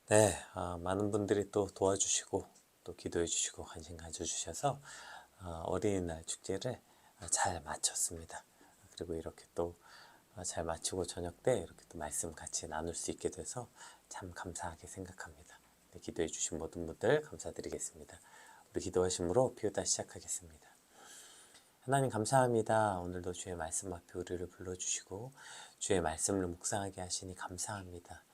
네, 많은 분들이 또 도와주시고 또 기도해 주시고 관심 가져주셔서 어린이날 축제를 잘 마쳤습니다. 그리고 이렇게 또 잘 마치고 저녁 때 이렇게 또 말씀 같이 나눌 수 있게 돼서 참 감사하게 생각합니다. 네, 기도해 주신 모든 분들 감사드리겠습니다. 우리 기도하심으로 피우다 시작하겠습니다. 하나님 감사합니다. 오늘도 주의 말씀 앞에 우리를 불러주시고 주의 말씀을 묵상하게 하시니 감사합니다.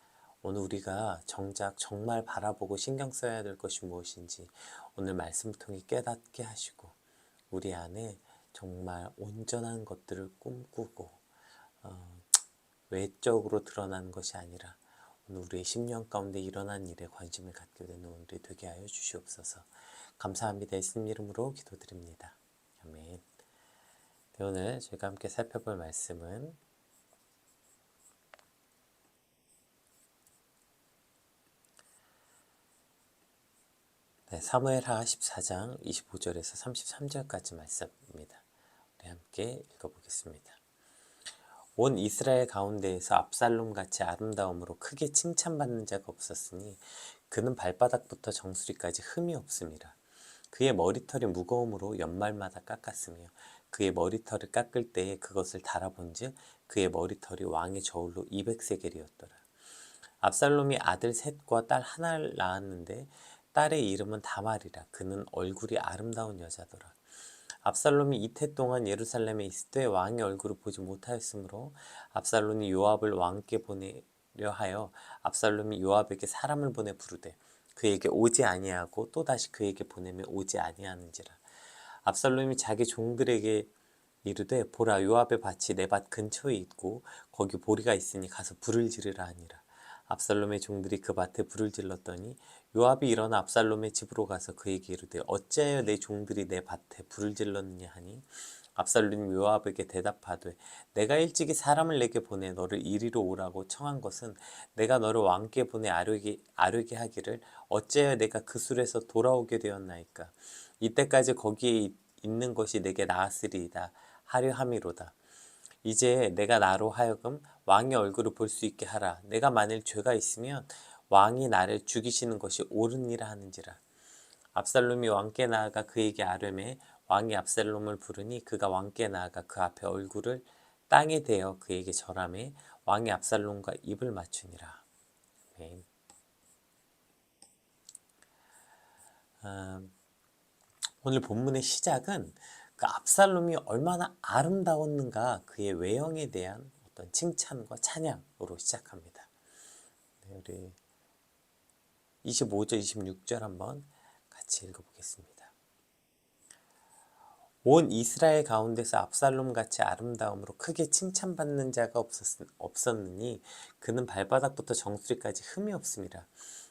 오늘 우리가 정작 정말 바라보고 신경 써야 될 것이 무엇인지 오늘 말씀을 통해 깨닫게 하시고 우리 안에 정말 온전한 것들을 꿈꾸고 외적으로 드러나는 것이 아니라 오늘 우리의 심령 가운데 일어난 일에 관심을 갖게 되는 오늘이 되게 하여 주시옵소서. 감사합니다. 예수님 이름으로 기도드립니다. 아멘. 네, 오늘 저희가 함께 살펴볼 말씀은 사무엘하 14장 25절에서 33절까지 말씀입니다. 우리 함께 읽어보겠습니다. 온 이스라엘 가운데에서 압살롬같이 아름다움으로 크게 칭찬받는 자가 없었으니 그는 발바닥부터 정수리까지 흠이 없음이라. 그의 머리털이 무거움으로 연말마다 깎았으며 그의 머리털을 깎을 때에 그것을 달아본즉 그의 머리털이 왕의 저울로 200세겔이었더라. 압살롬이 아들 셋과 딸 하나를 낳았는데 딸의 이름은 다말이라. 그는 얼굴이 아름다운 여자더라. 압살롬이 이태 동안 예루살렘에 있을 때 왕의 얼굴을 보지 못하였으므로 압살롬이 요압을 왕께 보내려 하여 압살롬이 요압에게 사람을 보내 부르되 그에게 오지 아니하고 또다시 그에게 보내며 오지 아니하는지라. 압살롬이 자기 종들에게 이르되 보라, 요압의 밭이 내 밭 근처에 있고 거기 보리가 있으니 가서 불을 지르라 하니라. 압살롬의 종들이 그 밭에 불을 질렀더니 요압이 일어나 압살롬의 집으로 가서 그에게 이르되 어찌하여 내 종들이 내 밭에 불을 질렀느냐 하니 압살롬이 요압에게 대답하되 내가 일찍이 사람을 내게 보내 너를 이리로 오라고 청한 것은 내가 너를 왕께 보내 아뢰게 하기를 어찌하여 내가 그 술에서 돌아오게 되었나이까. 이때까지 거기에 있는 것이 내게 나았으리이다 하려 함이로다. 이제 내가 나로 하여금 왕의 얼굴을 볼 수 있게 하라. 내가 만일 죄가 있으면 왕이 나를 죽이시는 것이 옳으니라 하는지라. 압살롬이 왕께 나아가 그에게 아뢰매 왕이 압살롬을 부르니 그가 왕께 나아가 그 앞에 얼굴을 땅에 대어 그에게 절하매 왕이 압살롬과 입을 맞추니라. 아멘. 오늘 본문의 시작은 그 압살롬이 얼마나 아름다웠는가 그의 외형에 대한 어떤 칭찬과 찬양으로 시작합니다. 네, 우리 25절, 26절 한번 같이 읽어보겠습니다. 온 이스라엘 가운데서 압살롬같이 아름다움으로 크게 칭찬받는 자가 없었느니 그는 발바닥부터 정수리까지 흠이 없음이라.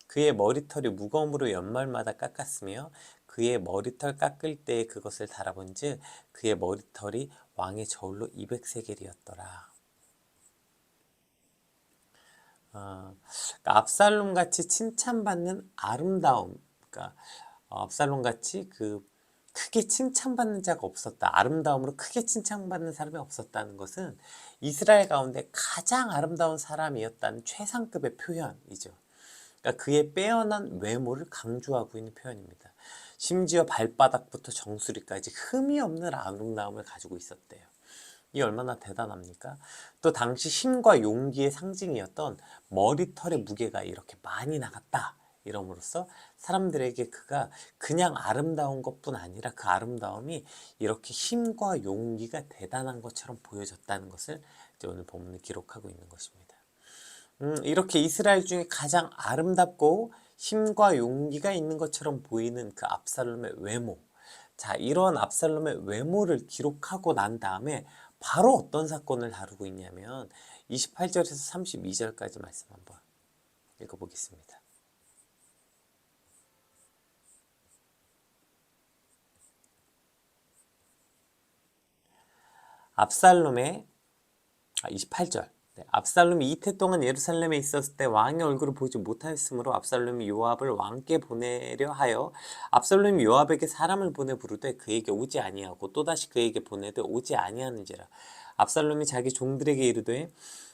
그의 머리털이 무거움으로 연말마다 깎았으며 그의 머리털 깎을 때에 그것을 달아본즉 그의 머리털이 왕의 저울로 200세겔이었더라. 압살롬같이 칭찬받는 아름다움, 그러니까 압살롬같이 크게 칭찬받는 자가 없었다. 아름다움으로 크게 칭찬받는 사람이 없었다는 것은 이스라엘 가운데 가장 아름다운 사람이었다는 최상급의 표현이죠. 그러니까 그의 빼어난 외모를 강조하고 있는 표현입니다. 심지어 발바닥부터 정수리까지 흠이 없는 아름다움을 가지고 있었대요. 이 얼마나 대단합니까? 또 당시 힘과 용기의 상징이었던 머리털의 무게가 이렇게 많이 나갔다. 이름으로써 사람들에게 그가 그냥 아름다운 것뿐 아니라 그 아름다움이 이렇게 힘과 용기가 대단한 것처럼 보여졌다는 것을 이제 오늘 본문에 기록하고 있는 것입니다. 이렇게 이스라엘 중에 가장 아름답고 힘과 용기가 있는 것처럼 보이는 그 압살롬의 외모. 자, 이러한 압살롬의 외모를 기록하고 난 다음에 바로 어떤 사건을 다루고 있냐면 28절에서 32절까지 말씀 한번 읽어보겠습니다. 압살롬의 28절 네, 압살롬이 이태 동안 예루살렘에 있었을 때 왕의 얼굴을 보지 못하였으므로 압살롬이 요압을 왕께 보내려 하여 압살롬이 요압에게 사람을 보내 부르되 그에게 오지 아니하고 또다시 그에게 보내되 오지 아니하는지라. 압살롬이 자기 종들에게 이르되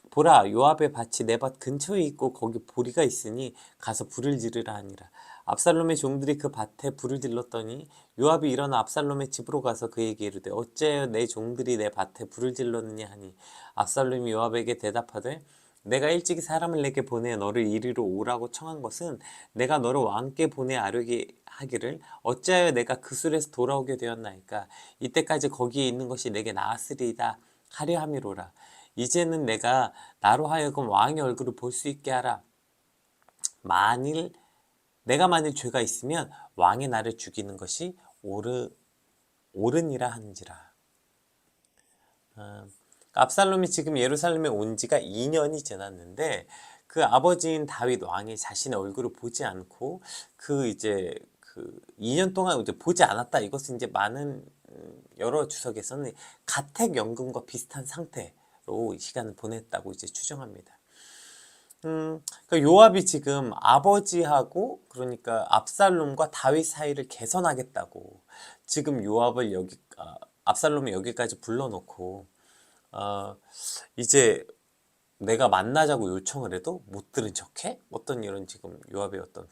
보라, 요압의 밭이 내 밭 근처에 있고 거기 보리가 있으니 가서 불을 지르라 하니라. 압살롬의 종들이 그 밭에 불을 질렀더니 요압이 일어나 압살롬의 집으로 가서 그에게 이르되 어찌하여 내 종들이 내 밭에 불을 질렀느냐 하니 압살롬이 요압에게 대답하되 내가 일찍이 사람을 내게 보내 너를 이리로 오라고 청한 것은 내가 너를 왕께 보내 아뢰게 하기를 어찌하여 내가 그 술에서 돌아오게 되었나이까. 이때까지 거기에 있는 것이 내게 나았으리이다 하려 함이로라. 이제는 내가 나로 하여금 왕의 얼굴을 볼 수 있게 하라. 내가 만일 죄가 있으면 왕이 나를 죽이는 것이 옳으니라 하는지라. 압살롬이 지금 예루살렘에 온 지가 2년이 지났는데 그 아버지인 다윗 왕이 자신의 얼굴을 보지 않고 그 2년 동안 이제 보지 않았다. 이것은 이제 많은 여러 주석에서는 가택연금과 비슷한 상태로 시간을 보냈다고 이제 추정합니다. 그러니까 요압이 지금 아버지하고 그러니까 압살롬과 다윗 사이를 개선하겠다고 지금 압살롬이 여기까지 불러놓고 이제 내가 만나자고 요청을 해도 못 들은 척해? 어떤 이런 지금 요압의 어떤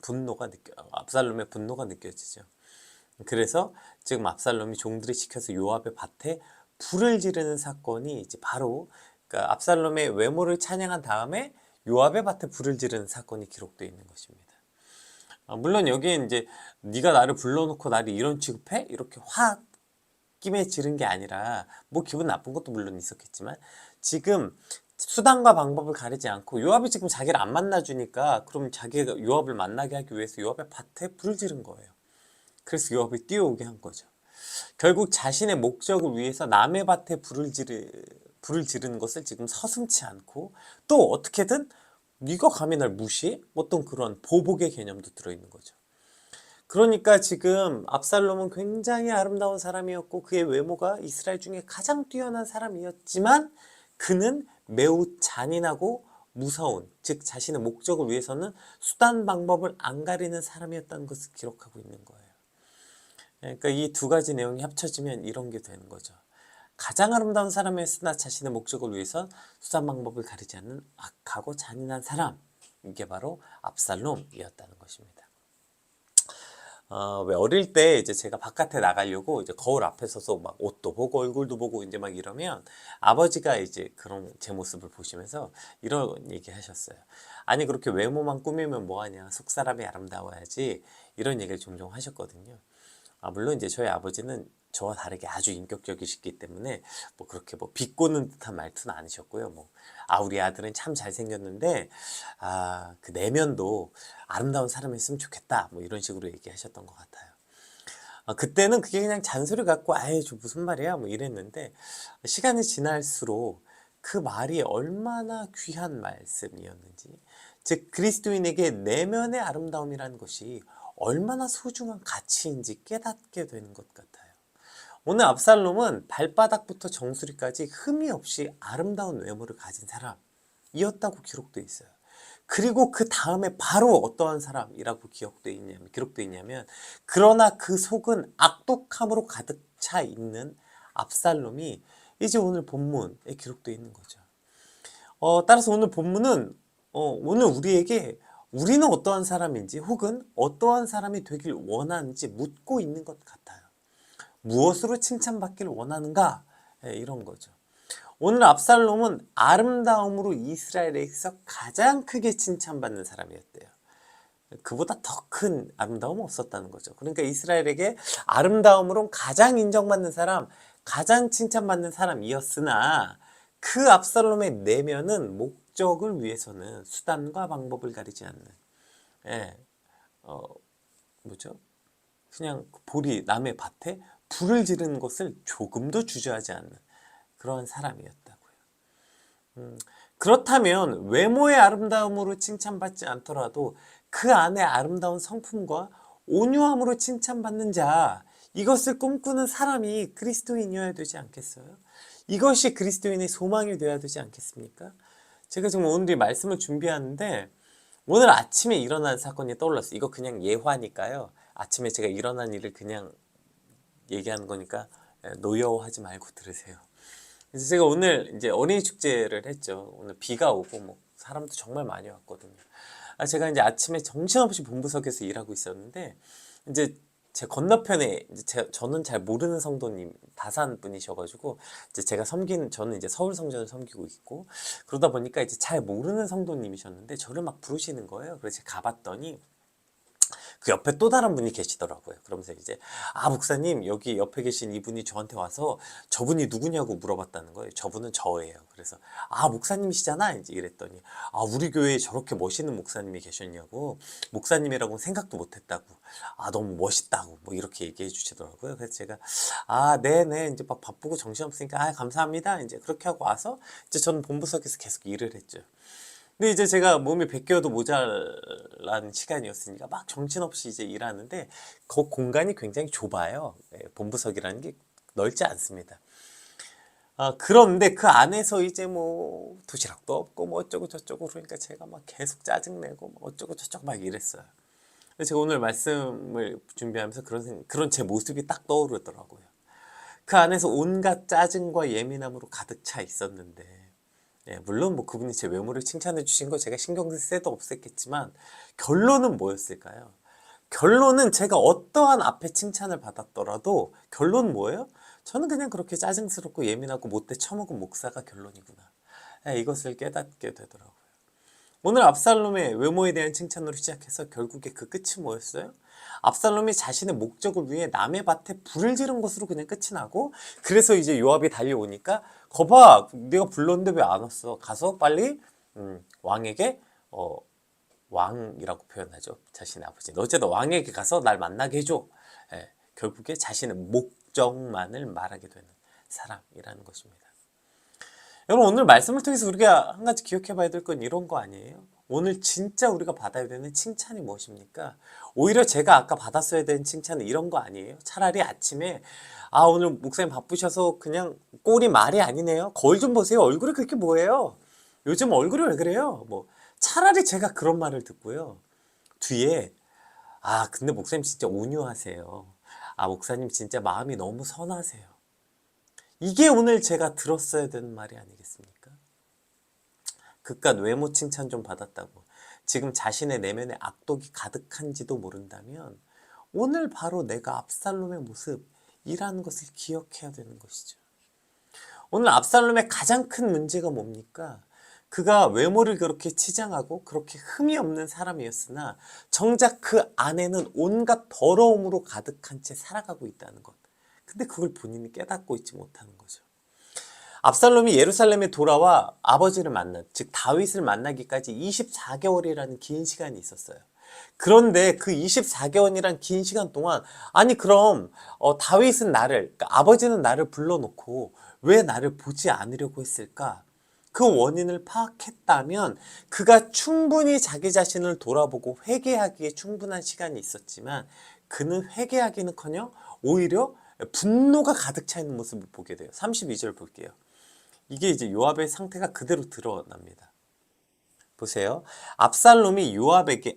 압살롬의 분노가 느껴지죠. 그래서 지금 압살롬이 종들이 시켜서 요압의 밭에 불을 지르는 사건이 이제 바로 그러니까 압살롬의 외모를 찬양한 다음에 요압의 밭에 불을 지르는 사건이 기록되어 있는 것입니다. 물론 여기에 이제 네가 나를 불러놓고 나를 이런 취급해? 이렇게 홧김에 지른 게 아니라 뭐 기분 나쁜 것도 물론 있었겠지만 지금 수단과 방법을 가리지 않고 요압이 지금 자기를 안 만나주니까 그럼 자기가 요압을 만나게 하기 위해서 요압의 밭에 불을 지른 거예요. 그래서 요압이 뛰어오게 한 거죠. 결국 자신의 목적을 위해서 남의 밭에 불을 지르는 것을 지금 서슴지 않고 또 어떻게든 네가 감히 날 무시해? 어떤 그런 보복의 개념도 들어있는 거죠. 그러니까 지금 압살롬은 굉장히 아름다운 사람이었고 그의 외모가 이스라엘 중에 가장 뛰어난 사람이었지만 그는 매우 잔인하고 무서운, 즉 자신의 목적을 위해서는 수단 방법을 안 가리는 사람이었다는 것을 기록하고 있는 거예요. 그러니까 이 두 가지 내용이 합쳐지면 이런 게 되는 거죠. 가장 아름다운 사람이었으나 자신의 목적을 위해서 수단 방법을 가리지 않는 악하고 잔인한 사람, 이게 바로 압살롬이었다는 것입니다. 왜 어릴 때 이제 제가 바깥에 나가려고 이제 거울 앞에 서서 막 옷도 보고 얼굴도 보고 이제 막 이러면 아버지가 이제 그런 제 모습을 보시면서 이런 얘기 하셨어요. 아니 그렇게 외모만 꾸미면 뭐하냐, 속사람이 아름다워야지, 이런 얘기를 종종 하셨거든요. 물론 이제 저희 아버지는 저와 다르게 아주 인격적이시기 때문에 뭐 그렇게 뭐 비꼬는 듯한 말투는 아니셨고요. 우리 아들은 참 잘생겼는데 그 내면도 아름다운 사람이었으면 좋겠다, 뭐 이런 식으로 얘기하셨던 것 같아요. 그때는 그게 그냥 잔소리 같고 저 무슨 말이야 뭐 이랬는데 시간이 지날수록 그 말이 얼마나 귀한 말씀이었는지, 즉 그리스도인에게 내면의 아름다움이라는 것이 얼마나 소중한 가치인지 깨닫게 되는 것 같아요. 오늘 압살롬은 발바닥부터 정수리까지 흠이 없이 아름다운 외모를 가진 사람이었다고 기록되어 있어요. 그리고 그 다음에 바로 어떠한 사람이라고 기록되어 있냐면 그러나 그 속은 악독함으로 가득 차 있는 압살롬이 이제 오늘 본문에 기록되어 있는 거죠. 따라서 오늘 본문은 오늘 우리에게 우리는 어떠한 사람인지 혹은 어떠한 사람이 되길 원하는지 묻고 있는 것 같아요. 무엇으로 칭찬받기를 원하는가? 이런 거죠. 오늘 압살롬은 아름다움으로 이스라엘에서 가장 크게 칭찬받는 사람이었대요. 그보다 더 큰 아름다움은 없었다는 거죠. 그러니까 이스라엘에게 아름다움으로 가장 인정받는 사람, 가장 칭찬받는 사람이었으나 그 압살롬의 내면은 목적을 위해서는 수단과 방법을 가리지 않는, 그냥 남의 밭에 불을 지르는 것을 조금도 주저하지 않는 그런 사람이었다고요. 그렇다면 외모의 아름다움으로 칭찬받지 않더라도 그 안에 아름다운 성품과 온유함으로 칭찬받는 자, 이것을 꿈꾸는 사람이 그리스도인이어야 되지 않겠어요? 이것이 그리스도인의 소망이 되어야 되지 않겠습니까? 제가 지금 오늘 이 말씀을 준비하는데 오늘 아침에 일어난 사건이 떠올랐어요. 이거 그냥 예화니까요. 아침에 제가 일어난 일을 그냥 얘기하는 거니까 노여워하지 말고 들으세요. 그래서 제가 오늘 이제 어린이 축제를 했죠. 오늘 비가 오고 뭐 사람도 정말 많이 왔거든요. 제가 이제 아침에 정신없이 본부석에서 일하고 있었는데 이제 제 건너편에 이제 저는 잘 모르는 성도님 다산 분이셔가지고 이제 제가 저는 이제 서울 성전을 섬기고 있고 그러다 보니까 이제 잘 모르는 성도님이셨는데 저를 막 부르시는 거예요. 그래서 제가 가봤더니 그 옆에 또 다른 분이 계시더라고요. 그러면서 이제 목사님 여기 옆에 계신 이분이 저한테 와서 저분이 누구냐고 물어봤다는 거예요. 저분은 저예요. 그래서 목사님이시잖아 이제 이랬더니 우리 교회에 저렇게 멋있는 목사님이 계셨냐고, 목사님이라고는 생각도 못했다고, 너무 멋있다고 뭐 이렇게 얘기해 주시더라고요. 그래서 제가 네네 이제 막 바쁘고 정신없으니까 감사합니다 이제 그렇게 하고 와서 이제 저는 본부석에서 계속 일을 했죠. 근데 이제 제가 몸이 100개여도 모자란 시간이었으니까 막 정신없이 이제 일하는데 그 공간이 굉장히 좁아요. 본부석이라는 게 넓지 않습니다. 그런데 그 안에서 이제 뭐 도시락도 없고 뭐 어쩌고 저쩌고 그러니까 제가 막 계속 짜증내고 뭐 어쩌고 저쩌고 막 이랬어요. 그래서 제가 오늘 말씀을 준비하면서 그런 제 모습이 딱 떠오르더라고요. 그 안에서 온갖 짜증과 예민함으로 가득 차 있었는데 물론 뭐 그분이 제 외모를 칭찬해 주신 거 제가 신경 쓸 새도 없었겠지만 결론은 뭐였을까요? 결론은 제가 어떠한 앞에 칭찬을 받았더라도 결론은 뭐예요? 저는 그냥 그렇게 짜증스럽고 예민하고 못돼 처먹은 목사가 결론이구나. 이것을 깨닫게 되더라고요. 오늘 압살롬의 외모에 대한 칭찬으로 시작해서 결국에 그 끝이 뭐였어요? 압살롬이 자신의 목적을 위해 남의 밭에 불을 지른 것으로 그냥 끝이 나고, 그래서 이제 요압이 달려오니까 거봐 내가 불렀는데 왜 안 왔어? 가서 빨리 왕에게 왕이라고 표현하죠. 자신의 아버지. 어쨌든 왕에게 가서 날 만나게 해줘. 결국에 자신의 목적만을 말하게 되는 사람이라는 것입니다. 여러분 오늘 말씀을 통해서 우리가 한 가지 기억해 봐야 될 건 이런 거 아니에요? 오늘 진짜 우리가 받아야 되는 칭찬이 무엇입니까? 오히려 제가 아까 받았어야 되는 칭찬은 이런 거 아니에요? 차라리 아침에 오늘 목사님 바쁘셔서 그냥 꼴이 말이 아니네요. 거울 좀 보세요. 얼굴이 그렇게 뭐예요? 요즘 얼굴이 왜 그래요? 뭐 차라리 제가 그런 말을 듣고요. 뒤에 근데 목사님 진짜 온유하세요. 목사님 진짜 마음이 너무 선하세요. 이게 오늘 제가 들었어야 되는 말이 아니겠습니까? 그깟 외모 칭찬 좀 받았다고 지금 자신의 내면에 악독이 가득한지도 모른다면 오늘 바로 내가 압살롬의 모습이라는 것을 기억해야 되는 것이죠. 오늘 압살롬의 가장 큰 문제가 뭡니까? 그가 외모를 그렇게 치장하고 그렇게 흠이 없는 사람이었으나 정작 그 안에는 온갖 더러움으로 가득한 채 살아가고 있다는 것. 근데 그걸 본인이 깨닫고 있지 못하는 거죠. 압살롬이 예루살렘에 돌아와 아버지를 즉 다윗을 만나기까지 24개월이라는 긴 시간이 있었어요. 그런데 그 24개월이란 긴 시간 동안 그럼 다윗은 그러니까 아버지는 나를 불러놓고 왜 나를 보지 않으려고 했을까? 그 원인을 파악했다면 그가 충분히 자기 자신을 돌아보고 회개하기에 충분한 시간이 있었지만 그는 회개하기는커녕 오히려 분노가 가득 차 있는 모습을 보게 돼요. 32절 볼게요. 이게 이제 요압의 상태가 그대로 드러납니다. 보세요. 압살롬이 요압에게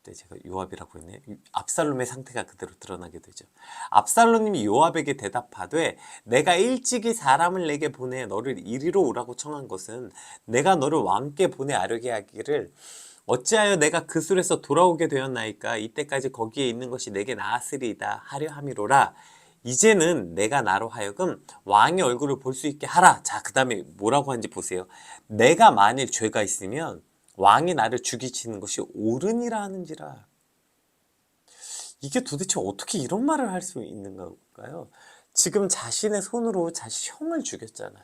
제가 요압이라고 했네요. 압살롬의 상태가 그대로 드러나게 되죠. 압살롬이 요압에게 대답하되 내가 일찍이 사람을 내게 보내 너를 이리로 오라고 청한 것은 내가 너를 왕께 보내 아뢰게 하기를 어찌하여 내가 그 술에서 돌아오게 되었나이까? 이때까지 거기에 있는 것이 내게 나았으리이다 하려 함이로라. 이제는 내가 나로 하여금 왕의 얼굴을 볼 수 있게 하라. 자, 그 다음에 뭐라고 하는지 보세요. 내가 만일 죄가 있으면 왕이 나를 죽이시는 것이 옳으니라 하는지라. 이게 도대체 어떻게 이런 말을 할 수 있는 걸까요? 지금 자신의 손으로 자기 형을 죽였잖아요.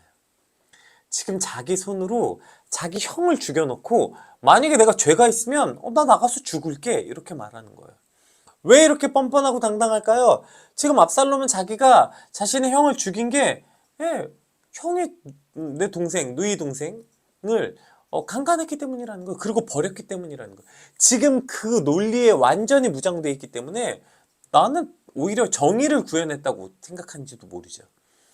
지금 자기 손으로 자기 형을 죽여놓고 만약에 내가 죄가 있으면 나 나가서 죽을게 이렇게 말하는 거예요. 왜 이렇게 뻔뻔하고 당당할까요? 지금 압살롬은 자기가 자신의 형을 죽인 게 형이 내 동생, 누이 동생을 강간했기 때문이라는 거예요. 그리고 버렸기 때문이라는 거예요. 지금 그 논리에 완전히 무장되어 있기 때문에 나는 오히려 정의를 구현했다고 생각하는지도 모르죠.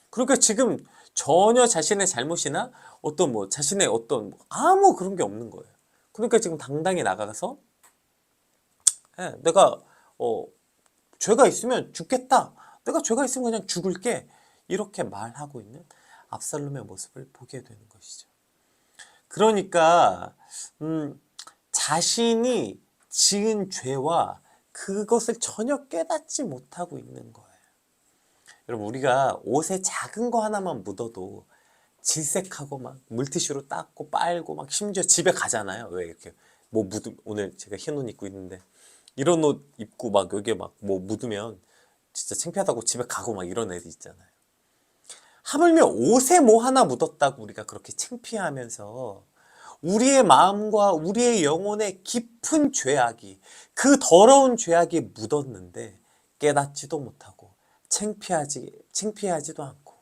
그러니까 지금 전혀 자신의 잘못이나 어떤 뭐 자신의 어떤 아무 그런 게 없는 거예요. 그러니까 지금 당당히 나가서 내가 죄가 있으면 죽겠다. 내가 죄가 있으면 그냥 죽을게. 이렇게 말하고 있는 압살롬의 모습을 보게 되는 것이죠. 그러니까 자신이 지은 죄와 그것을 전혀 깨닫지 못하고 있는 거예요. 여러분, 우리가 옷에 작은 거 하나만 묻어도 질색하고 막 물티슈로 닦고 빨고 막 심지어 집에 가잖아요. 왜 이렇게 뭐 오늘 제가 흰 옷 입고 있는데 이런 옷 입고 막 여기에 막 뭐 묻으면 진짜 창피하다고 집에 가고 막 이런 애들 있잖아요. 하물며 옷에 뭐 하나 묻었다고 우리가 그렇게 창피하면서 우리의 마음과 우리의 영혼에 깊은 죄악이, 그 더러운 죄악이 묻었는데 깨닫지도 못하고 창피하지도 않고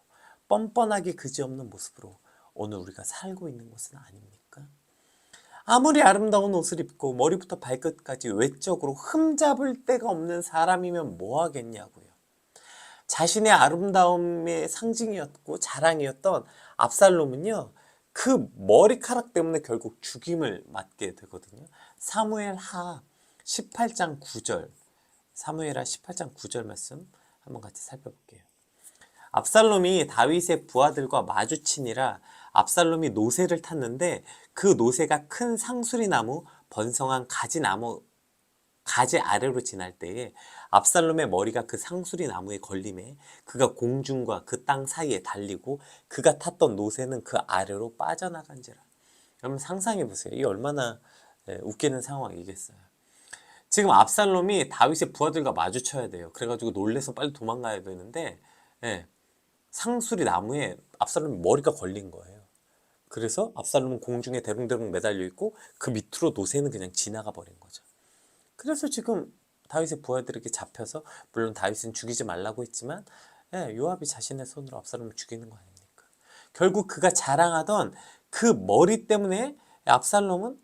뻔뻔하게 그지없는 모습으로 오늘 우리가 살고 있는 것은 아닙니까? 아무리 아름다운 옷을 입고 머리부터 발끝까지 외적으로 흠잡을 데가 없는 사람이면 뭐 하겠냐고요. 자신의 아름다움의 상징이었고 자랑이었던 압살롬은요, 그 머리카락 때문에 결국 죽임을 맞게 되거든요. 사무엘하 18장 9절, 사무엘하 18장 9절 말씀 한번 같이 살펴볼게요. 압살롬이 다윗의 부하들과 마주치니라. 압살롬이 노새를 탔는데 그 노새가 큰 상수리 나무 번성한 가지 아래로 지날 때에 압살롬의 머리가 그 상수리 나무에 걸림에 그가 공중과 그 땅 사이에 달리고 그가 탔던 노새는 그 아래로 빠져나간지라. 여러분 상상해 보세요. 이 얼마나 웃기는 상황이겠어요. 지금 압살롬이 다윗의 부하들과 마주쳐야 돼요. 그래가지고 놀래서 빨리 도망가야 되는데 상수리 나무에 압살롬이 머리가 걸린 거예요. 그래서 압살롬은 공중에 대롱대롱 매달려 있고 그 밑으로 노새는 그냥 지나가 버린 거죠. 그래서 지금 다윗의 부하들에게 잡혀서, 물론 다윗은 죽이지 말라고 했지만 요압이 자신의 손으로 압살롬을 죽이는 거 아닙니까? 결국 그가 자랑하던 그 머리 때문에 압살롬은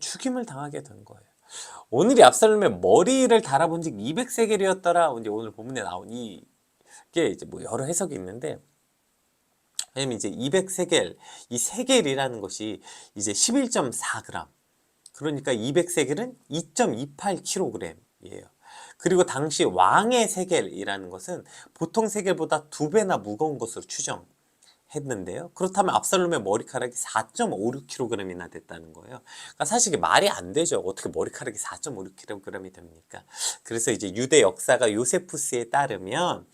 죽임을 당하게 된 거예요. 오늘이 압살롬의 머리를 달아본 즉 200세겔이었더라. 이제 오늘 본문에 나온 이게 이제 뭐 여러 해석이 있는데, 왜냐면 이제 200세겔, 이 세겔이라는 것이 이제 11.4g. 그러니까 200세겔은 2.28kg이에요. 그리고 당시 왕의 세겔이라는 것은 보통 세겔보다 2배나 무거운 것으로 추정했는데요. 그렇다면 압살롬의 머리카락이 4.56kg이나 됐다는 거예요. 그러니까 사실 이게 말이 안 되죠. 어떻게 머리카락이 4.56kg이 됩니까? 그래서 이제 유대 역사가 요세푸스에 따르면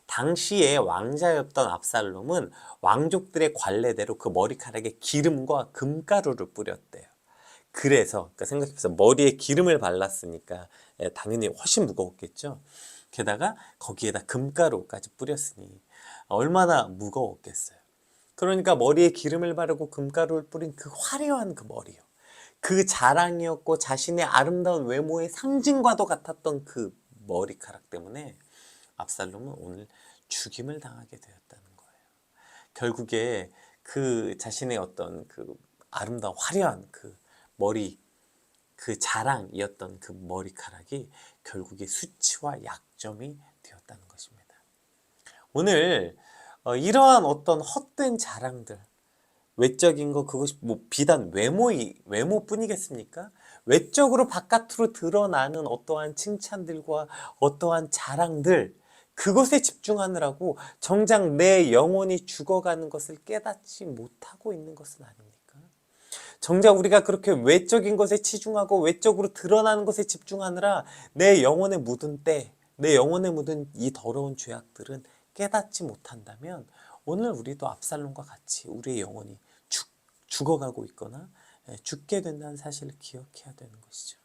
당시에 왕자였던 압살롬은 왕족들의 관례대로 그 머리카락에 기름과 금가루를 뿌렸대요. 그래서 그러니까 생각해보세요. 머리에 기름을 발랐으니까 당연히 훨씬 무거웠겠죠. 게다가 거기에다 금가루까지 뿌렸으니 얼마나 무거웠겠어요. 그러니까 머리에 기름을 바르고 금가루를 뿌린 그 화려한 그 머리요, 그 자랑이었고 자신의 아름다운 외모의 상징과도 같았던 그 머리카락 때문에 압살롬은 오늘 죽임을 당하게 되었다는 거예요. 결국에 그 자신의 어떤 그 아름다운 화려한 그 머리, 그 자랑이었던 그 머리카락이 결국에 수치와 약점이 되었다는 것입니다. 오늘 이러한 어떤 헛된 자랑들, 외적인 거, 그것이 뭐 비단 외모뿐이겠습니까? 외적으로 바깥으로 드러나는 어떠한 칭찬들과 어떠한 자랑들, 그것에 집중하느라고 정작 내 영혼이 죽어가는 것을 깨닫지 못하고 있는 것은 아닙니까? 정작 우리가 그렇게 외적인 것에 치중하고 외적으로 드러나는 것에 집중하느라 내 영혼에 묻은 내 영혼에 묻은 이 더러운 죄악들은 깨닫지 못한다면 오늘 우리도 압살롬과 같이 우리의 영혼이 죽어가고 있거나 죽게 된다는 사실을 기억해야 되는 것이죠.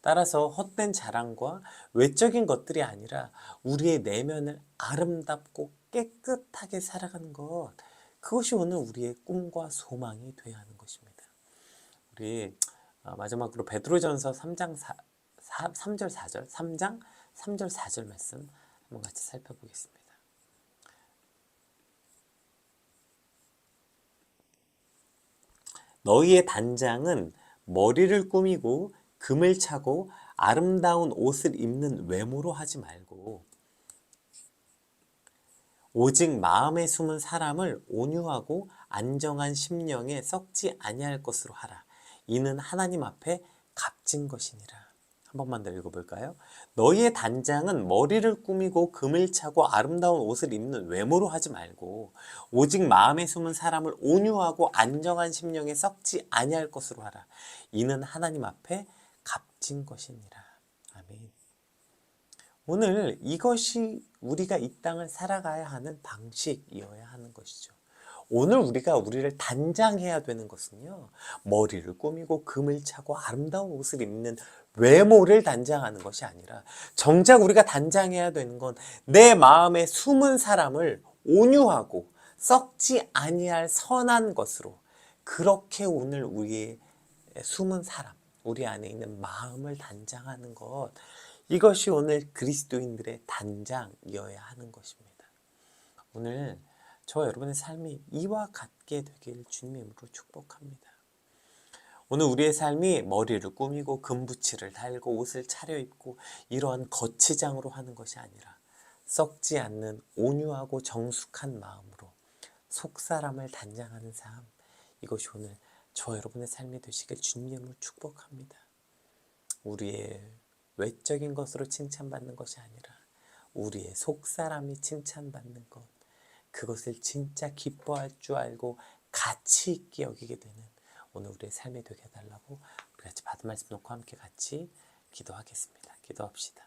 따라서 헛된 자랑과 외적인 것들이 아니라 우리의 내면을 아름답고 깨끗하게 살아가는 것, 그것이 오늘 우리의 꿈과 소망이 되어야 하는 것입니다. 우리 마지막으로 베드로전서 3장 3절 4절 3장 3절 4절 말씀 한번 같이 살펴보겠습니다. 너희의 단장은 머리를 꾸미고 금을 차고 아름다운 옷을 입는 외모로 하지 말고 오직 마음에 숨은 사람을 온유하고 안정한 심령에 썩지 아니할 것으로 하라. 이는 하나님 앞에 값진 것이니라. 한 번만 더 읽어볼까요? 너희의 단장은 머리를 꾸미고 금을 차고 아름다운 옷을 입는 외모로 하지 말고 오직 마음에 숨은 사람을 온유하고 안정한 심령에 썩지 아니할 것으로 하라. 이는 하나님 앞에 값진 것이니라. 아멘. 오늘 이것이 우리가 이 땅을 살아가야 하는 방식이어야 하는 것이죠. 오늘 우리가 우리를 단장해야 되는 것은요, 머리를 꾸미고 금을 차고 아름다운 옷을 입는 외모를 단장하는 것이 아니라 정작 우리가 단장해야 되는 건 내 마음에 숨은 사람을 온유하고 썩지 아니할 선한 것으로, 그렇게 오늘 우리의 숨은 사람, 우리 안에 있는 마음을 단장하는 것, 이것이 오늘 그리스도인들의 단장이어야 하는 것입니다. 오늘 저와 여러분의 삶이 이와 같게 되길 주님의 이름으로 축복합니다. 오늘 우리의 삶이 머리를 꾸미고 금붙이를 달고 옷을 차려입고 이러한 거치장으로 하는 것이 아니라 썩지 않는 온유하고 정숙한 마음으로 속사람을 단장하는 삶, 이것이 오늘 저와 여러분의 삶이 되시길 주님의 이름으로 축복합니다. 우리의 외적인 것으로 칭찬받는 것이 아니라 우리의 속사람이 칭찬받는 것, 그것을 진짜 기뻐할 줄 알고 가치 있게 여기게 되는 오늘 우리의 삶이 되게 해달라고 우리 같이 받은 말씀 놓고 함께 같이 기도하겠습니다. 기도합시다.